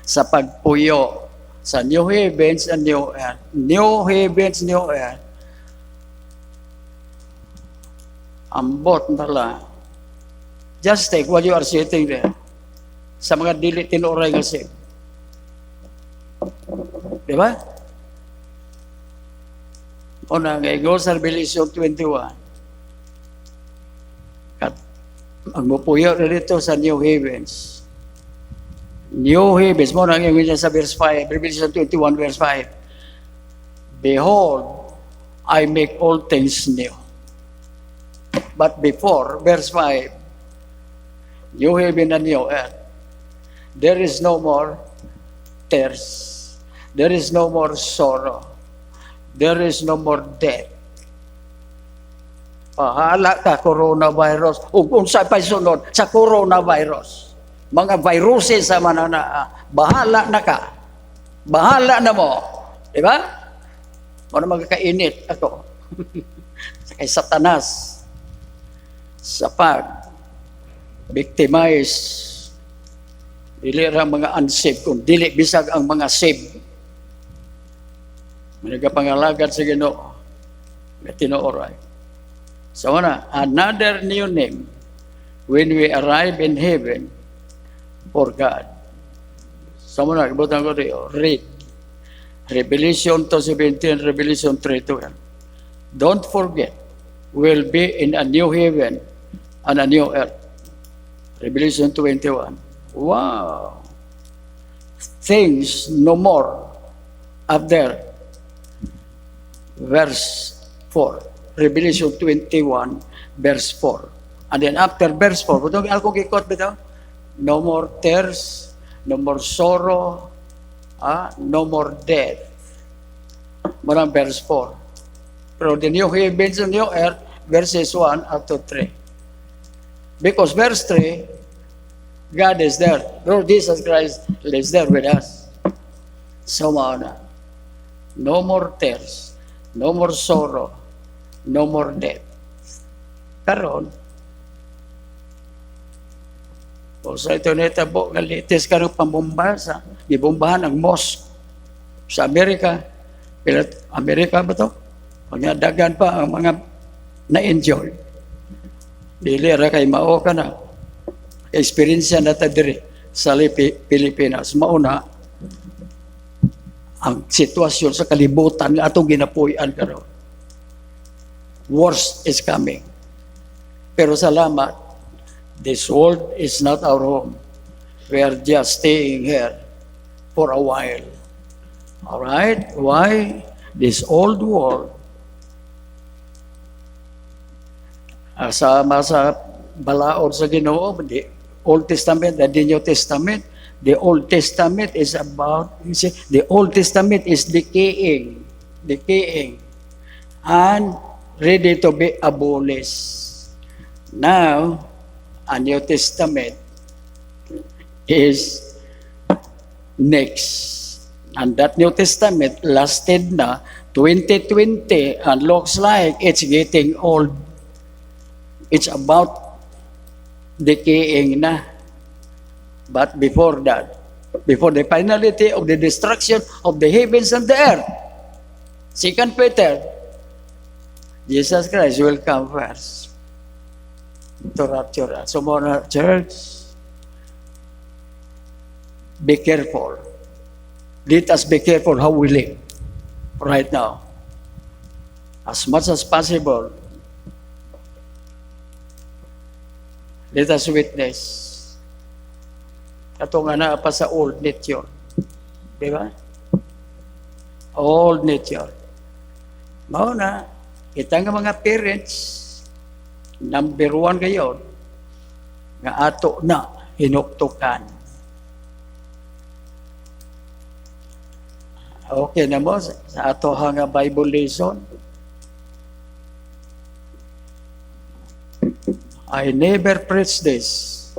sa pagpuyo sa new heavens and new earth. New heavens, new earth. Ambot tala. Just take what you are sitting there. Sa mga dili tinuray nga sip. Di ba? O na, go sa Revelation 21. Ang mupuyo na dito sa new heavens. New heavens, mo nang yung sa verse 5, Revelation 21 verse 5. Behold, I make all things new. But before, verse 5, new heaven and new earth, there is no more tears. There is no more sorrow. There is no more death. Pahala ka, coronavirus. O kung sa paisunod, sa coronavirus. Mga viruses sa manana, bahala na ka. Bahala na mo. Diba? Ano magkakainit ako? Kay Satanas. Sa pag-victimize. Dili ra mga unsaved, kung dili bisag ang mga saved. Nagapangalagan sa Ginoo. Tinooray. So another new name when we arrive in heaven for God. So ibutan ko rin, read. Revelation 2:17, Revelation 3:12. Don't forget, we'll be in a new heaven and a new earth. Revelation 21. Wow! Things no more up there. Verse 4. Revelation 21, verse 4. And then after verse 4, butong ako gikot bitaw, no more tears, no more sorrow, no more death. Marang verse 4. Pero the new heavens and new earth, verses 1 up to 3. Because verse 3, God is there. Lord Jesus Christ lives there with us. So no more tears, no more sorrow, no more death. Karon, o sa ito nita po, ngalitis karon pambomba sa ibombahan ang mosque sa Amerika. Amerika ba to? Pagdagan pa ang mga na-enjoy. Dili ra kay mao ka na. Experience na ta diri sa Pilipinas. Mauna ang sitwasyon sa kalibutan nga atong ginapuy-an karon. Worst is coming. Pero salamat, this world is not our home. We are just staying here for a while. Alright? Why? This old world, sa balaod sa Ginoo, the Old Testament and the New Testament, the Old Testament is about, the Old Testament is decaying, and ready to be abolished. Now, a New Testament is next. And that New Testament lasted na 2020 and looks like it's getting old. It's about decaying na. But before that, before the finality of the destruction of the heavens and the earth, 2 Peter, Jesus Christ will come first to rapture us. So more church, be careful. Let us be careful how we live right now. As much as possible, let us witness. Ito nga na pa sa old nature. Di ba? Old nature. Mauna, kita nga mga parents, number 1 kayo, nga ato na hinuktukan. Okay na mo, sa ato nga Bible lesson, I never preach this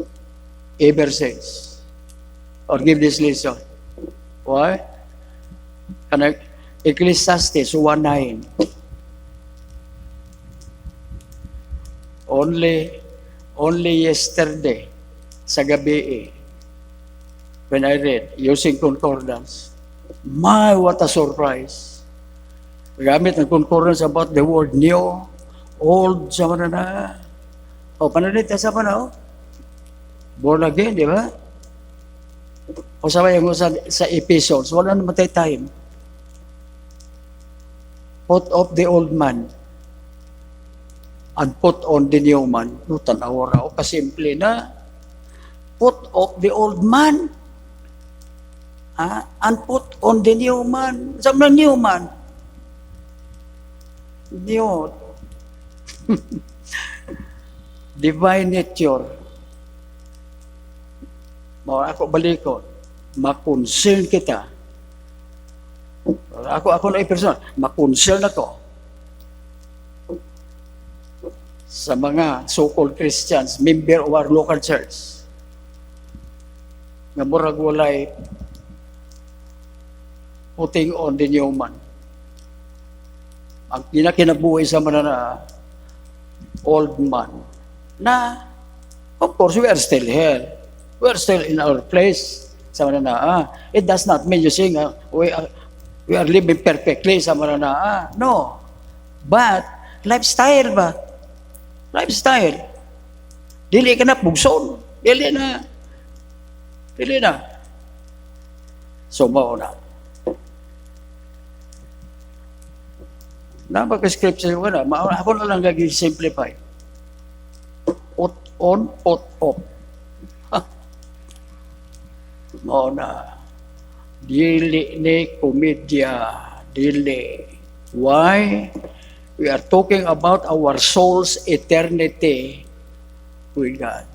ever since or give this lesson. Why? Ecclesiastes 1:9. Only yesterday sa gabi when I read using concordance, what a surprise. Gamit ng concordance about the word new, old, sama na. O, pananit sa pa born again, di ba? O sabay yung sa episodes, wala naman tayo time. Put off the old man and put on the new man. No, tanaw ra o kasimple na. Put off the old man and put on the new man. Sa mga new man? New divine nature. Mao ako balikon, makonsern kita. Ako na personal, makonsern ako sa mga so-called Christians, member of our local church, nga murag walay putting on the new man. Ang pinakinabuhi sa mga na old man, na, of course, we are still here. We are still in our place. Sa mga na, it does not mean you saying, we are living perfectly sa mga na, no. But, lifestyle ba? Lifestyle. Dili ka na pugson. Dili na. So, mauna. Napag-scripture ko na, ako na lang gagi-simplify. Put on, put off. Mauna. Dili ni komedya. Dili. Why? We are talking about our soul's eternity with God.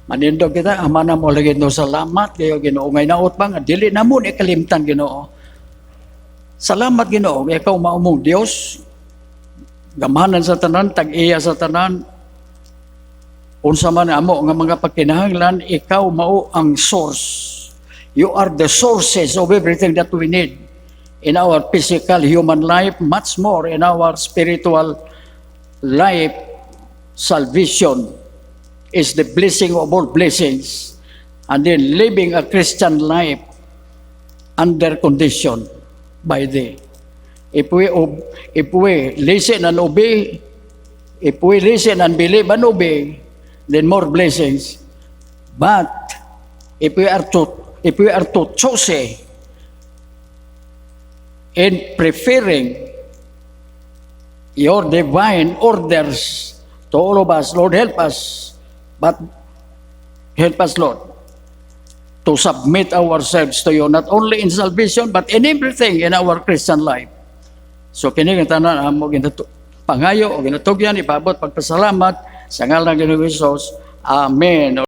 Manindog kita, ama na mo lagi no salamat, kayo Ginoo. Ngay naot pa nga, dili na mo ni kalimtan Ginoo. Salamat Ginoo, ikaw maumong Dios. Gamahanan sa tanan, tag-iya sa tanan. Unsa man amo nga mga pagkinahanglan, ikaw mao ang source. You are the sources of everything that we need in our physical human life, much more in our spiritual life. Salvation is the blessing of all blessings. And then living a Christian life under condition by thee. If we listen and obey, if we listen and believe and obey, then more blessings. But if we are to choose in preferring your divine orders to all of us, Lord, help us. But help us, Lord, to submit ourselves to you, not only in salvation, but in everything in our Christian life. So, kini ang tanan, mo pangayo, o ginatugyan, ipabot, pagpasalamat, sa ngalan ng Ginoong Hesus. Amen.